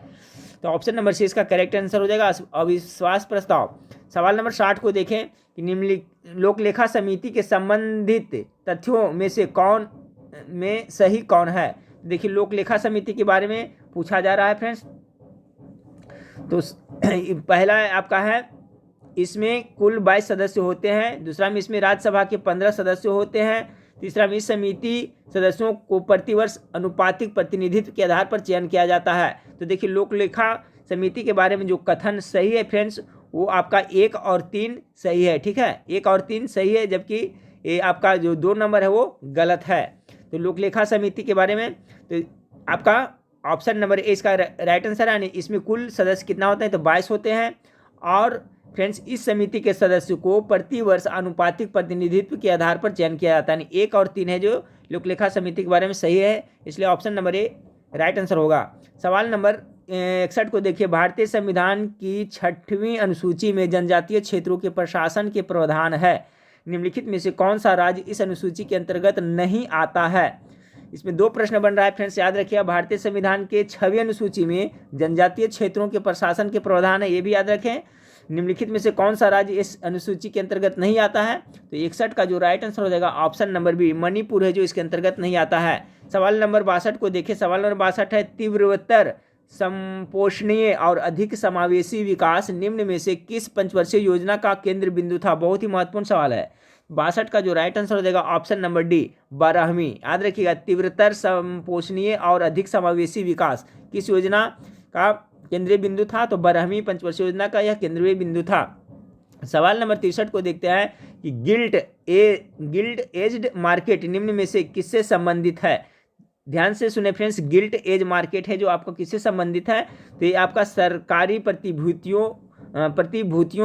तो ऑप्शन नंबर सी इसका करेक्ट आंसर हो जाएगा, अविश्वास प्रस्ताव। सवाल नंबर 60 को देखें कि निम्नलिखित लोक लेखा समिति के संबंधित तथ्यों में से सही कौन है? देखिए लोक लेखा समिति के बारे में पूछा जा रहा है फ्रेंड्स। तो पहला आपका है, इसमें कुल 22 सदस्य होते हैं। दूसरा में इसमें राज्यसभा के 15 सदस्य होते हैं। तीसरा में इस समिति सदस्यों को प्रतिवर्ष अनुपातिक प्रतिनिधित्व के आधार पर चयन किया जाता है। तो देखिए लोक लेखा समिति के बारे में जो कथन सही है फ्रेंड्स वो आपका 1 और 3 सही है। ठीक है, 1 और 3 सही है, जबकि ये आपका जो 2 नंबर है वो गलत है। तो लोक लेखा समिति के बारे में तो आपका ऑप्शन नंबर ए इसका राइट आंसर है। इसमें कुल सदस्य कितना होते हैं? तो 22 होते हैं। और फ्रेंड्स इस समिति के सदस्य को प्रतिवर्ष अनुपातिक प्रतिनिधित्व के आधार पर चयन किया जाता है। 1 और 3 है जो लोक लेखा समिति के बारे में सही है, इसलिए ऑप्शन नंबर ए राइट आंसर होगा। सवाल नंबर 61 को देखिए। भारतीय संविधान की 6वीं अनुसूची में जनजातीय क्षेत्रों के प्रशासन के प्रावधान है। निम्नलिखित में से कौन सा राज्य इस अनुसूची के अंतर्गत नहीं आता है? इसमें 2 प्रश्न बन रहा है फ्रेंड्स, याद रखिए। भारतीय संविधान के 6वीं अनुसूची में जनजातीय क्षेत्रों के प्रशासन के प्रावधान है, ये भी याद रखें। निम्नलिखित में से कौन सा राज्य इस अनुसूची के अंतर्गत नहीं आता है? तो 61 का जो राइट आंसर हो जाएगा ऑप्शन नंबर बी, मणिपुर है जो इसके अंतर्गत नहीं आता है। सवाल नंबर 62 को देखिए। सवाल नंबर 62 है, तीव्रतर संपोषणीय और अधिक समावेशी विकास निम्न में से किस पंचवर्षीय योजना का केंद्र बिंदु था? बहुत ही महत्वपूर्ण सवाल है। 62 का जो राइट आंसर हो जाएगा ऑप्शन नंबर डी, 12वीं। याद रखिएगा, तीव्रतर संपोषणीय और अधिक समावेशी विकास किस योजना का केंद्रीय बिंदु था? तो 12वीं पंचवर्षीय योजना का यह केंद्रीय बिंदु था। सवाल नंबर 63 को देखते हैं कि गिल्ट एज्ड मार्केट निम्न में से किससे संबंधित है? ध्यान से सुने फ्रेंड्स, गिल्ट एज मार्केट है जो आपको किससे संबंधित है? तो ये आपका सरकारी प्रतिभूतियों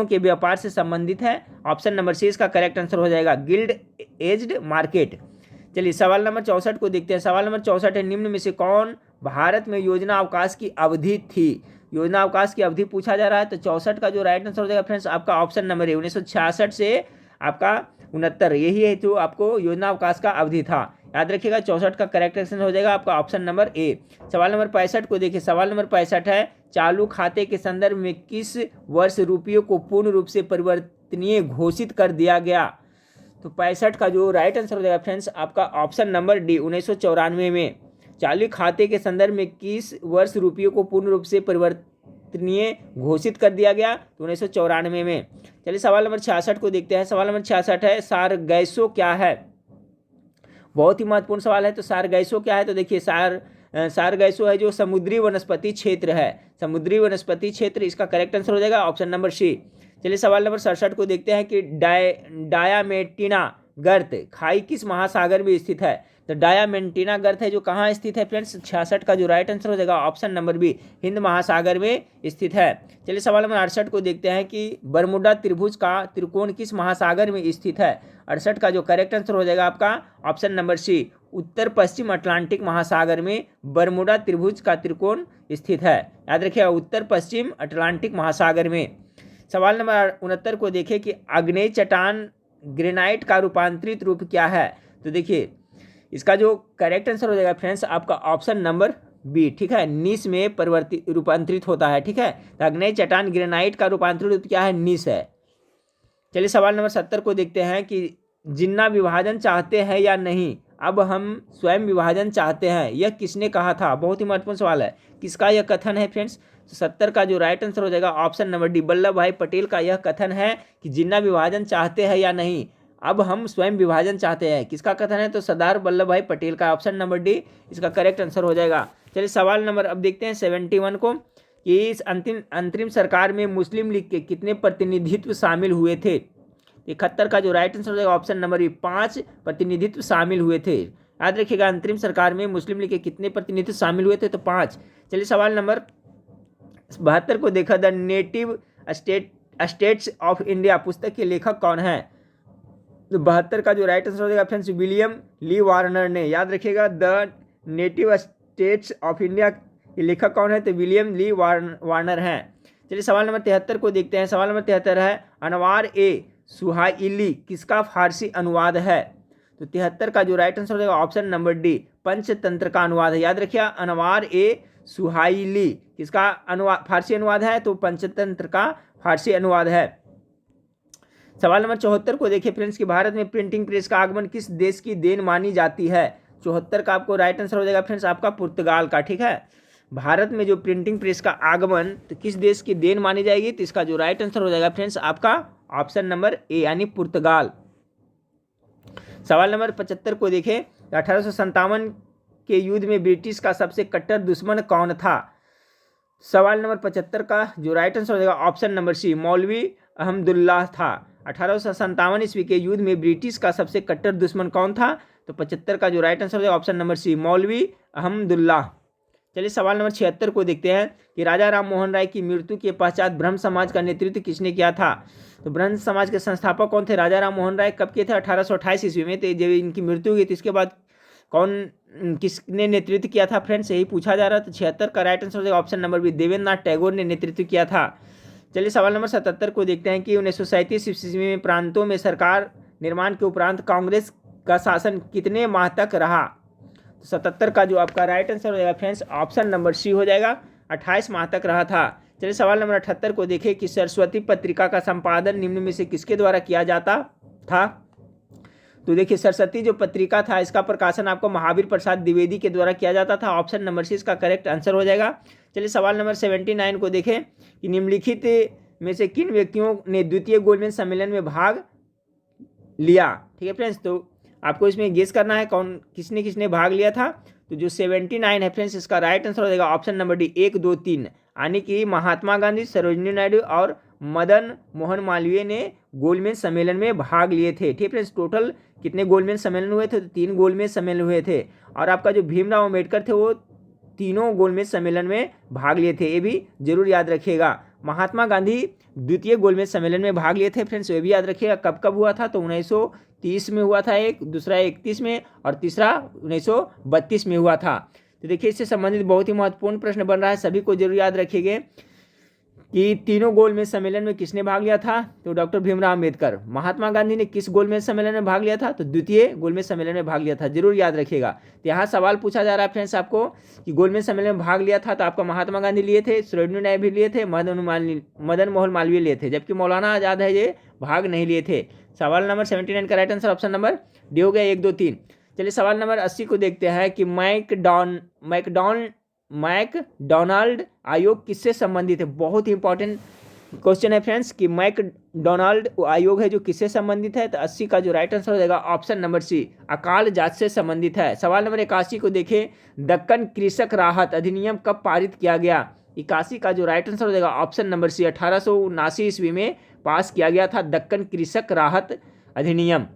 के व्यापार से संबंधित है। ऑप्शन नंबर सी इसका करेक्ट आंसर हो जाएगा, गिल्ड एज्ड मार्केट। चलिए सवाल नंबर 64 को देखते हैं। सवाल नंबर 64 है, निम्न में से कौन भारत में योजना अवकाश की अवधि थी? योजना अवकाश की अवधि पूछा जा रहा है, तो 64 का जो राइट आंसर हो जाएगा फ्रेंड्स आपका ऑप्शन नंबर ए, 1966 से आपका 69, यही है जो आपको योजना अवकाश का अवधि था। याद रखिएगा, 64 का करेक्ट आंसर हो जाएगा आपका ऑप्शन नंबर ए। सवाल नंबर 65 को देखिए। सवाल नंबर 65 है, चालू खाते के संदर्भ में किस वर्ष रुपये को पूर्ण रूप से परिवर्तनीय घोषित कर दिया गया? तो 65 का जो राइट आंसर हो जाएगा फ्रेंड्स आपका ऑप्शन नंबर डी, 1994 में। चालू खाते के संदर्भ में किस वर्ष रुपये को पूर्ण रूप से परिवर्तनीय घोषित कर दिया गया? तो 1994 में। चलिए सवाल नंबर 66 को देखते हैं। सवाल नंबर 66 है, सारगैसो क्या है? बहुत ही महत्वपूर्ण सवाल है। तो सारगैसो क्या है? तो देखिए, सारगैसो है जो समुद्री वनस्पति क्षेत्र है। समुद्री वनस्पति क्षेत्र इसका करेक्ट आंसर हो जाएगा ऑप्शन नंबर सी। चलिए सवाल नंबर 67 को देखते हैं कि डायामेंटिना गर्त खाई किस महासागर में स्थित है? तो डायामेंटिना गर्त है जो कहाँ स्थित है फ्रेंड्स? 66 का जो राइट आंसर हो जाएगा ऑप्शन नंबर बी, हिंद महासागर में स्थित है। चलिए सवाल नंबर 68 को देखते हैं कि बरमुडा त्रिभुज का त्रिकोण किस महासागर में स्थित है? 68 का जो करेक्ट आंसर हो जाएगा आपका ऑप्शन नंबर सी, उत्तर पश्चिम अटलांटिक महासागर में बरमुडा त्रिभुज का त्रिकोण स्थित है। याद रखिएगा, उत्तर पश्चिम अटलांटिक महासागर में। सवाल नंबर 69 को देखिए कि आग्नेय चट्टान ग्रेनाइट का रूपांतरित रूप क्या है? तो देखिए, इसका जो करेक्ट आंसर हो जाएगा फ्रेंड्स आपका ऑप्शन नंबर बी, ठीक है, नीस में रूपांतरित होता है, ठीक है। तो आग्नेय चट्टान ग्रेनाइट का रूपांतरित रूप क्या है? नीस है। चलिए सवाल नंबर 70 को देखते हैं कि जिन्ना विभाजन चाहते हैं या नहीं, अब हम स्वयं विभाजन चाहते हैं, यह किसने कहा था? बहुत ही महत्वपूर्ण सवाल है। किसका यह कथन है फ्रेंड्स? तो 70 का जो राइट आंसर हो जाएगा ऑप्शन नंबर डी, वल्लभ भाई पटेल का यह कथन है कि जिन्ना विभाजन चाहते हैं या नहीं, अब हम स्वयं विभाजन चाहते हैं। किसका कथन है? तो सरदार वल्लभ भाई पटेल का, ऑप्शन नंबर डी इसका करेक्ट आंसर हो जाएगा। चलिए सवाल नंबर अब देखते हैं 71 को कि इस अंतरिम सरकार में मुस्लिम लीग के कितने प्रतिनिधित्व शामिल हुए थे? 71 का जो राइट आंसर हो जाएगा ऑप्शन नंबर बी, 5 प्रतिनिधित्व शामिल हुए थे। याद रखिएगा, अंतरिम सरकार में मुस्लिम लीग के कितने प्रतिनिधित्व शामिल हुए थे? तो 5। चलिए सवाल नंबर 72 को देखा, the native states of India पुस्तक के लेखक कौन है? तो 72 का जो राइट आंसर हो जाएगा फ्रेंड्स विलियम ली वार्नर ने। याद रखिएगा, the native states of India के लेखक कौन है? तो विलियम ली वार्नर हैं। चलिए सवाल नंबर 73 को देखते हैं। सवाल नंबर 73 है, अनवार ए सुहाइली किसका फारसी अनुवाद है? तो 73 का जो राइट आंसर हो जाएगा ऑप्शन नंबर डी, पंचतंत्र का अनुवाद है। याद रखिए, अनवार ए सुहाइली किसका अनुवाद फारसी अनुवाद है? तो पंचतंत्र का फारसी अनुवाद है। सवाल नंबर 74 को देखिए फ्रेंड्स कि भारत में प्रिंटिंग प्रेस का आगमन किस देश की देन मानी जाती है? 74 का आपको राइट आंसर हो जाएगा फ्रेंड्स आपका पुर्तगाल का, ठीक है। भारत में जो प्रिंटिंग प्रेस का आगमन तो किस देश की देन मानी जाएगी? तो इसका जो राइट आंसर हो जाएगा फ्रेंड्स आपका ऑप्शन नंबर ए यानी पुर्तगाल। सवाल नंबर 75 को देखें, 1857 के युद्ध में ब्रिटिश का सबसे कट्टर दुश्मन कौन था? सवाल नंबर 75 का जो राइट आंसर हो जाएगा ऑप्शन नंबर सी, मौलवी अहमदुल्लाह था। 1857 ईस्वी के युद्ध में ब्रिटिश का सबसे कट्टर दुश्मन कौन था? तो 75 का जो राइट आंसर हो जाएगा ऑप्शन नंबर सी, मौलवी अहमदुल्लाह। चलिए सवाल नंबर 76 को देखते हैं कि राजा राम मोहन राय की मृत्यु के पश्चात ब्रह्म समाज का नेतृत्व किसने किया था? तो ब्रह्म समाज के संस्थापक कौन थे? राजा राम मोहन राय कब किए थे? 1828 ईस्वी में। तो जब इनकी मृत्यु हुई तो इसके बाद किसने नेतृत्व किया था फ्रेंड्स, यही पूछा जा रहा था। 76 का राइट आंसर हो जाएगा option number B, Devendra Nath Tagore ने नेतृत्व किया था। चलिए सवाल नंबर 77 को देखते हैं कि 1937 ईस्वी में प्रांतों में सरकार निर्माण के उपरांत कांग्रेस का शासन कितने माह तक रहा? तो 77 का जो आपका राइट आंसर हो जाएगा फ्रेंड्स ऑप्शन नंबर सी हो जाएगा, 28 माह तक रहा था। चलिए सवाल नंबर 78 को देखें कि सरस्वती पत्रिका का संपादन निम्न में से किसके द्वारा किया जाता था। तो देखिए सरस्वती जो पत्रिका था इसका प्रकाशन आपको महावीर प्रसाद द्विवेदी के द्वारा किया जाता था। ऑप्शन नंबर सी इसका करेक्ट आंसर हो जाएगा। चलिए सवाल नंबर 79 को देखें कि निम्नलिखित में से किन व्यक्तियों ने द्वितीय गोलमेज सम्मेलन में भाग लिया। ठीक है फ्रेंड्स, तो आपको इसमें गेस करना है कौन किसने किसने भाग लिया था। तो जो 79 है फ्रेंड्स इसका राइट आंसर हो जाएगा ऑप्शन नंबर डी 1, 2, 3, यानी कि महात्मा गांधी, सरोजिनी नायडू और मदन मोहन मालवीय ने गोलमेज सम्मेलन में भाग लिए थे। ठीक है फ्रेंड्स, टोटल कितने गोलमेज सम्मेलन हुए थे, तो 3 गोलमेज सम्मेलन हुए थे। और आपका जो भीमराव अम्बेडकर थे वो तीनों गोलमेज सम्मेलन में भाग लिए थे, ये भी जरूर याद रखिएगा। महात्मा गांधी द्वितीय गोलमेज सम्मेलन में भाग लिए थे फ्रेंड्स, ये भी याद रखिएगा। कब कब हुआ था, तो 1930 में हुआ था एक, दूसरा 31 में और तीसरा 1932 में हुआ था। तो देखिए इससे संबंधित बहुत ही महत्वपूर्ण प्रश्न बन रहा है, सभी को जरूर याद रखिएगा कि तीनों गोलमेज सम्मेलन में किसने भाग लिया था, तो डॉक्टर भीमराव अम्बेडकर। महात्मा गांधी ने किस गोलमेज सम्मेलन में भाग लिया था, तो द्वितीय गोलमेज सम्मेलन में भाग लिया था, जरूर याद रखिएगा। तो यहाँ सवाल पूछा जा रहा है फ्रेंड्स आपको कि गोलमेज सम्मेलन में भाग लिया था, तो आपका महात्मा गांधी लिए थे, सरोजिनी नायडू भी लिए थे, मदन मोहन मालवीय लिए थे, जबकि मौलाना आजाद है ये भाग नहीं लिए थे। सवाल नंबर 79 का right answer option number D हो गया 1, 2, 3। चलिए सवाल नंबर 80 को देखते हैं कि मैकडॉनल्ड आयोग किससे संबंधित है। बहुत ही इंपॉर्टेंट क्वेश्चन है फ्रेंड्स कि मैकडॉनल्ड आयोग है जो किससे संबंधित है। तो 80 का जो राइट आंसर हो जाएगा ऑप्शन नंबर सी, अकाल जांच से संबंधित है। सवाल नंबर 81 को देखें, दक्कन कृषक राहत अधिनियम कब पारित किया गया। 81 का जो राइट आंसर हो जाएगा ऑप्शन नंबर सी, 1879 ईस्वी में पास किया गया था दक्कन कृषक राहत अधिनियम।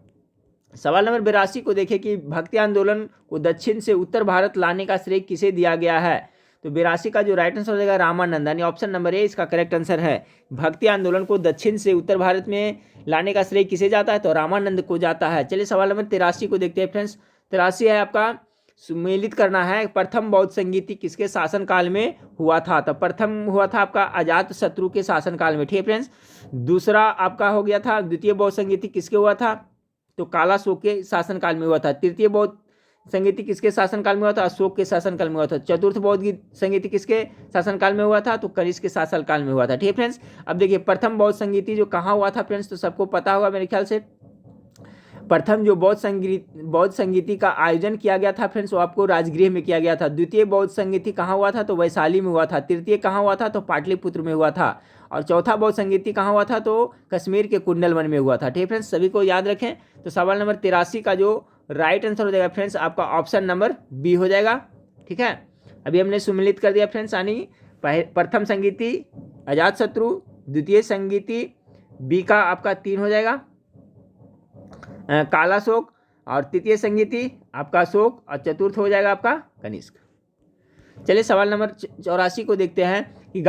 सवाल नंबर 82 को देखें कि भक्ति आंदोलन को दक्षिण से उत्तर भारत लाने का श्रेय किसे दिया गया है। तो 82 का जो राइट आंसर हो जाएगा रामानंद, यानी ऑप्शन नंबर ए इसका करेक्ट आंसर है। भक्ति आंदोलन को दक्षिण से उत्तर भारत में लाने का श्रेय किसे जाता है, तो रामानंद को जाता है। चलिए सवाल नंबर 83 को देखते हैं फ्रेंड्स। 83 है आपका सुमेलित करना है, प्रथम बौद्ध संगीति किसके शासनकाल में हुआ था। तो प्रथम हुआ था आपका अजात शत्रु के शासनकाल में। ठीक है फ्रेंड्स, दूसरा आपका हो गया था द्वितीय बौद्ध संगीति किसके हुआ था, तो कालाशोक के शासनकाल में हुआ था। तृतीय बौद्ध संगीति किसके शासनकाल में हुआ था, अशोक के शासनकाल में हुआ था। चतुर्थ बौद्ध संगीति किसके शासनकाल में हुआ था, तो कनिष्क के शासनकाल में हुआ था। ठीक है फ्रेंड्स, अब देखिए प्रथम बौद्ध संगीति जो कहाँ हुआ था फ्रेंड्स, तो सबको पता होगा मेरे ख्याल से। प्रथम जो बौद्ध संगीति का आयोजन किया गया था फ्रेंड्स वो आपको राजगृह में किया गया था। द्वितीय बौद्ध संगीति कहाँ हुआ था, तो वैशाली में हुआ था। तृतीय कहाँ हुआ था, तो पाटलिपुत्र में हुआ था। और चौथा बौद्ध संगीति कहाँ हुआ था, तो कश्मीर के कुंडलवन में हुआ था। ठीक है फ्रेंड्स, सभी को याद रखें। तो सवाल नंबर 83 का जो राइट आंसर हो जाएगा फ्रेंड्स आपका ऑप्शन नंबर बी हो जाएगा। ठीक है, अभी हमने सुमिलित कर दिया फ्रेंड्स, यानी प्रथम संगीति अजात शत्रु, द्वितीय संगीति बी का आपका 3 हो जाएगा कालाशोक, और तृतीय संगीति आपका अशोक, और चतुर्थ हो जाएगा आपका कनिष्क। चलिए सवाल नंबर 84 को देखते हैं कि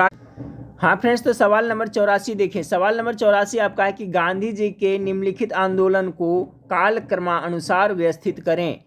हाँ फ्रेंड्स, तो सवाल नंबर 84 देखें। सवाल नंबर 84 आपका है कि गांधी जी के निम्नलिखित आंदोलन को कालक्रमानुसार व्यवस्थित करें।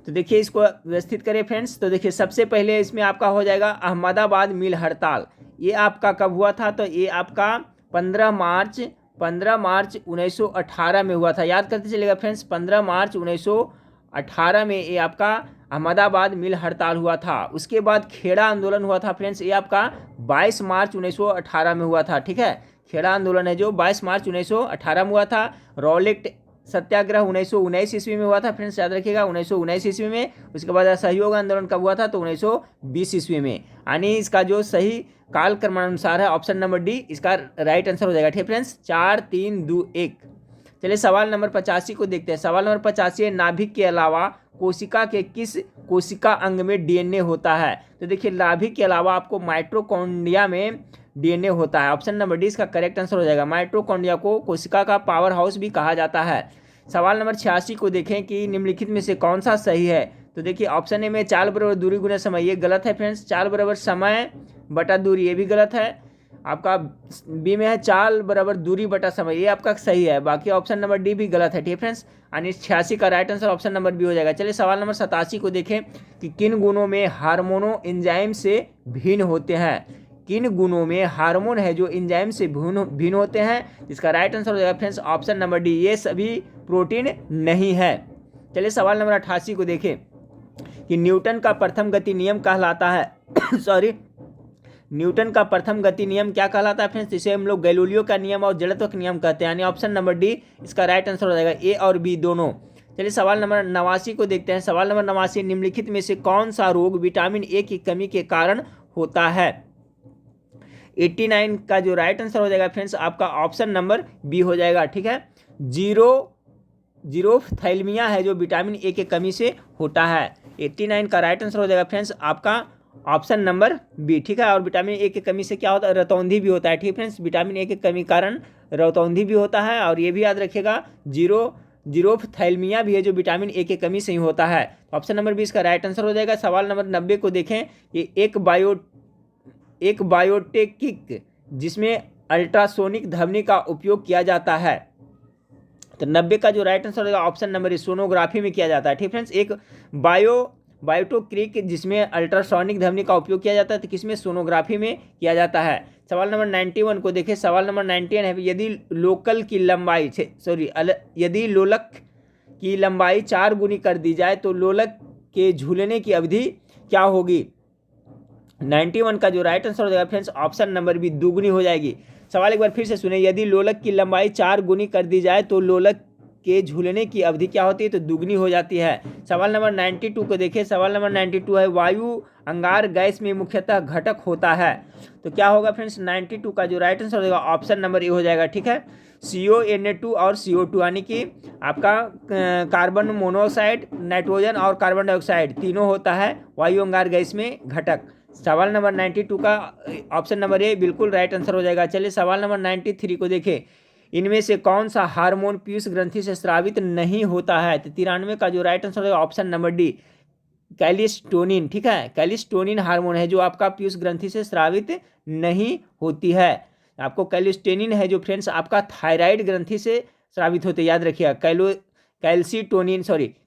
तो देखिए इसको व्यवस्थित करें फ्रेंड्स। तो देखिए सबसे पहले इसमें आपका हो जाएगा अहमदाबाद मिल हड़ताल। ये आपका कब हुआ था, तो ये आपका 15 मार्च 1918 में हुआ था। याद करते चलेगा फ्रेंड्स, 15 मार्च 1918 में ये आपका अहमदाबाद मिल हड़ताल हुआ था। उसके बाद खेड़ा आंदोलन हुआ था फ्रेंड्स, ये आपका 22 मार्च 1918 में हुआ था। ठीक है, खेड़ा आंदोलन है जो 22 मार्च 1918 में हुआ था। रॉलेट सत्याग्रह 1919 ईस्वी में हुआ था फ्रेंड्स, याद रखिएगा 1919 ईस्वी में। उसके बाद असहयोग आंदोलन कब हुआ था, तो 1920 ईस्वी में। यानी इसका जो सही काल क्रमानुसार है ऑप्शन नंबर डी इसका राइट आंसर हो जाएगा। ठीक है फ्रेंड्स, 4, 3, 2, 1। चलिए सवाल नंबर 85 को देखते हैं। सवाल नंबर 85 है नाभिक के अलावा कोशिका के किस कोशिका अंग में डीएनए होता है। तो देखिए नाभिक के अलावा आपको माइटोकॉन्ड्रिया में डीएनए होता है। ऑप्शन नंबर डी इसका करेक्ट आंसर हो जाएगा। माइटोकॉन्ड्रिया को कोशिका का पावर हाउस भी कहा जाता है। सवाल नंबर 86 को देखें कि निम्नलिखित में से कौन सा सही है। तो देखिए ऑप्शन ए में चाल बराबर दूरी गुना समय, ये गलत है फ्रेंड्स। चाल बराबर समय बटा दूरी, ये भी गलत है। आपका बी में है चाल बराबर दूरी बटा समय, ये आपका सही है। बाकी ऑप्शन नंबर डी भी गलत है। ठीक है फ्रेंड्स, यानी 86 का right answer option number B हो जाएगा। चलिए सवाल नंबर 87 को देखें कि किन गुणों में हार्मोनो एंजाइम से भिन्न होते हैं। किन गुणों में हार्मोन है जो एंजाइम से भिन्न होते हैं, इसका राइट आंसर हो जाएगा फ्रेंड्स ऑप्शन नंबर डी, ये सभी प्रोटीन नहीं है। चलिए सवाल नंबर 88 को देखें कि न्यूटन का प्रथम गति नियम कहलाता है न्यूटन का प्रथम गति नियम क्या कहलाता है फ्रेंड्स? इसे हम लोग गैलीलियो का नियम और जड़त्व का नियम कहते हैं, यानी ऑप्शन नंबर डी इसका राइट आंसर हो जाएगा, ए और बी दोनों। चलिए सवाल नंबर 89 को देखते हैं। सवाल नंबर 89, निम्नलिखित में से कौन सा रोग विटामिन ए की कमी के कारण होता है? 89 का जो राइट आंसर हो जाएगा फ्रेंड्स आपका ऑप्शन नंबर बी हो जाएगा, ठीक है। जीरोथैलेमिया है जो विटामिन ए की कमी से होता है। 89 का राइट आंसर हो जाएगा फ्रेंड्स आपका ऑप्शन नंबर बी, ठीक है। और विटामिन ए की कमी से क्या होता है? रतौंधी भी होता है, ठीक है फ्रेंड्स। विटामिन ए की कमी कारण रतौंधी भी होता है, और ये भी याद रखिएगा जीरोथैलेमिया भी है जो विटामिन ए की कमी से ही होता है। ऑप्शन नंबर 20 का राइट आंसर हो जाएगा। सवाल नंबर 90 को देखें। ये एक बायोटेकिक जिसमें अल्ट्रासोनिक ध्वनि का उपयोग किया जाता है, तो 90 का जो राइट आंसर हो जाएगा ऑप्शन नंबर ए, सोनोग्राफी में किया जाता है, ठीक फ्रेंड्स। एक बायोटोक्रिक जिसमें अल्ट्रासोनिक ध्वनि का उपयोग किया जाता है, तो किसमें? सोनोग्राफी में किया जाता है। सवाल नंबर 91 को देखें। सवाल नंबर 91 है, यदि यदि लोलक की लंबाई 4 गुनी कर दी जाए तो लोलक के झूलने की अवधि क्या होगी? 91 का जो राइट आंसर हो जाएगा फ्रेंड्स ऑप्शन नंबर बी, दुगुनी हो जाएगी। सवाल एक बार फिर से सुने। यदि लोलक की लंबाई 4 गुनी कर दी जाए तो लोलक के झूलने की अवधि क्या होती है? तो दुगनी हो जाती है। सवाल नंबर 92 को देखें। सवाल नंबर 92 है, वायु अंगार गैस में मुख्यतः घटक होता है, तो क्या होगा फ्रेंड्स? 92 का जो राइट आंसर हो जाएगा ऑप्शन नंबर ए हो जाएगा, ठीक है। CO2 और CO2 यानी कि आपका कार्बन मोनोऑक्साइड, नाइट्रोजन और कार्बन डाइऑक्साइड तीनों होता है वायु अंगार गैस में घटक। सवाल नंबर 92 का ऑप्शन नंबर ए बिल्कुल राइट आंसर हो जाएगा। चलिए सवाल नंबर 93 को देखें। इनमें से कौन सा हार्मोन पीयूष ग्रंथि से स्रावित नहीं होता है? तो 93 का जो राइट आंसर होगा ऑप्शन नंबर डी, कैलिस्टोनिन, ठीक है। कैलिस्टोनिन हार्मोन है जो आपका पीयूष ग्रंथि से स्रावित नहीं होती है। आपको कैलिस्टोनिन है जो फ्रेंड्स आपका थायराइड ग्रंथि से स्रावित होते, याद रखिएगा।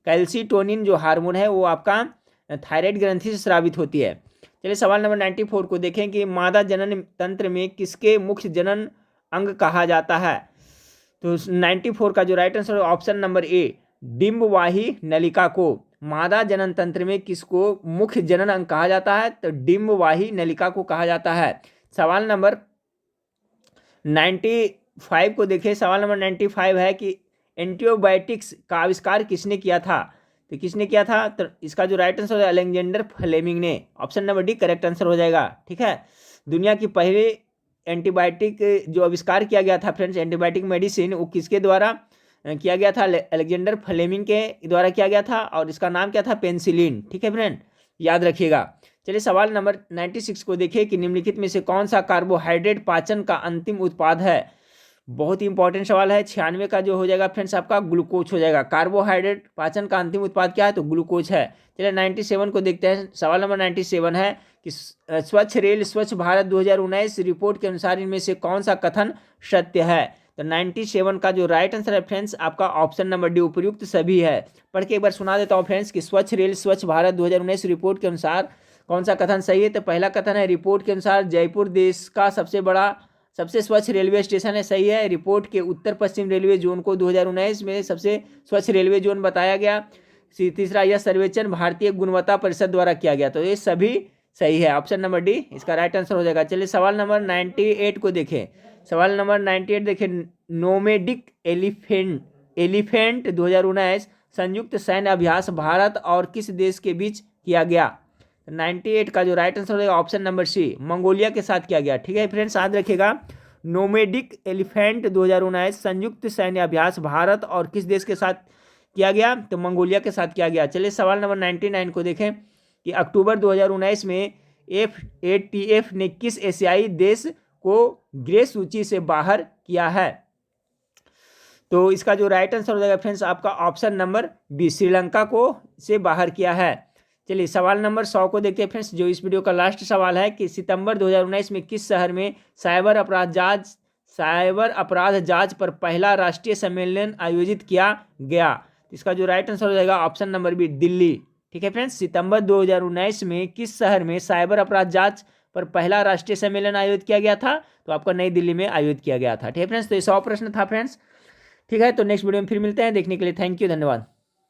कैल्सीटोनिन जो हार्मोन है वो आपका थायराइड ग्रंथि से स्रावित होती है। चलिए सवाल नंबर 94 को देखें कि मादा जनन तंत्र में किसके मुख्य जनन अंग कहा जाता है? तो 94 का जो राइट आंसर है ऑप्शन नंबर ए, डिंबवाही नलिका को मादा जनन तंत्र में किसको मुख्य जनन अंग कहा जाता है? तो डिंबवाही नलिका को कहा जाता है। सवाल नंबर 95 को देखें। सवाल नंबर 95 है कि एंटीबायोटिक्स का आविष्कार किसने किया था? तो किसने किया था? तो इसका जो राइट आंसर है अलेक्जेंडर फ्लेमिंग ने, option number D correct answer हो जाएगा, ठीक है। दुनिया की पहली एंटीबायोटिक जो आविष्कार किया गया था फ्रेंड्स, एंटीबायोटिक मेडिसिन, वो किसके द्वारा किया गया था? अलेक्जेंडर फ्लेमिंग के द्वारा किया गया था, और इसका नाम क्या था? पेनिसिलिन, ठीक है फ्रेंड, याद रखिएगा। चलिए सवाल नंबर 96 को देखिए कि निम्नलिखित में से कौन सा कार्बोहाइड्रेट पाचन का अंतिम उत्पाद है? बहुत ही इंपॉर्टेंट सवाल है। 96 का जो हो जाएगा फ्रेंड्स आपका ग्लूकोज हो जाएगा। कार्बोहाइड्रेट पाचन का अंतिम उत्पाद क्या है? तो ग्लूकोज है। चलिए 97 को देखते हैं। सवाल नंबर 97 है कि स्वच्छ रेल स्वच्छ भारत 2019 रिपोर्ट के अनुसार इनमें से कौन सा कथन सत्य है? तो 97 का जो राइट आंसर है फ्रेंड्स आपका ऑप्शन नंबर डी, उपयुक्त सभी है। पढ़ के एक बार सुना देता हूँ फ्रेंड्स कि स्वच्छ रेल स्वच्छ भारत 2019 रिपोर्ट के अनुसार कौन सा कथन सही है? तो पहला कथन है, रिपोर्ट के अनुसार जयपुर देश का सबसे स्वच्छ रेलवे स्टेशन है, सही है। रिपोर्ट के उत्तर पश्चिम रेलवे जोन को 2019 में सबसे स्वच्छ रेलवे जोन बताया गया। तीसरा, यह सर्वेक्षण भारतीय गुणवत्ता परिषद द्वारा किया गया, तो ये सभी सही है। ऑप्शन नंबर डी इसका राइट आंसर हो जाएगा। चलिए सवाल नंबर 98 को देखें। सवाल नंबर 98 देखें, नोमेडिक एलिफेंट 2019 संयुक्त सैन्य अभ्यास भारत और किस देश के बीच किया गया? 98 का जो राइट आंसर होगा ऑप्शन नंबर सी, मंगोलिया के साथ किया गया, ठीक है फ्रेंड्स, याद रखिएगा। नोमेडिक एलिफेंट 2019 संयुक्त सैन्य अभ्यास भारत और किस देश के साथ किया गया? तो मंगोलिया के साथ किया गया। चलिए सवाल नंबर 99 को देखें कि अक्टूबर 2019 में FATF ने किस एशियाई देश को ग्रे सूची से बाहर किया है? तो इसका जो राइट आंसर हो जाएगा फ्रेंड्स आपका ऑप्शन नंबर बी, श्रीलंका को से बाहर किया है। चलिए सवाल नंबर 100 को देखते हैं फ्रेंड्स, जो इस वीडियो का लास्ट सवाल है कि सितंबर 2019 में किस शहर में साइबर अपराध जांच पर पहला राष्ट्रीय सम्मेलन आयोजित किया गया? इसका जो राइट आंसर हो जाएगा ऑप्शन नंबर बी, दिल्ली, ठीक है फ्रेंड्स। सितंबर 2019 में किस शहर में साइबर अपराध जांच पर पहला राष्ट्रीय सम्मेलन आयोजित किया गया था? तो आपका नई दिल्ली में आयोजित किया गया था, ठीक है फ्रेंड्स। तो ये 100 प्रश्न था फ्रेंड्स, ठीक है। तो नेक्स्ट वीडियो में फिर मिलते हैं। देखने के लिए थैंक यू, धन्यवाद।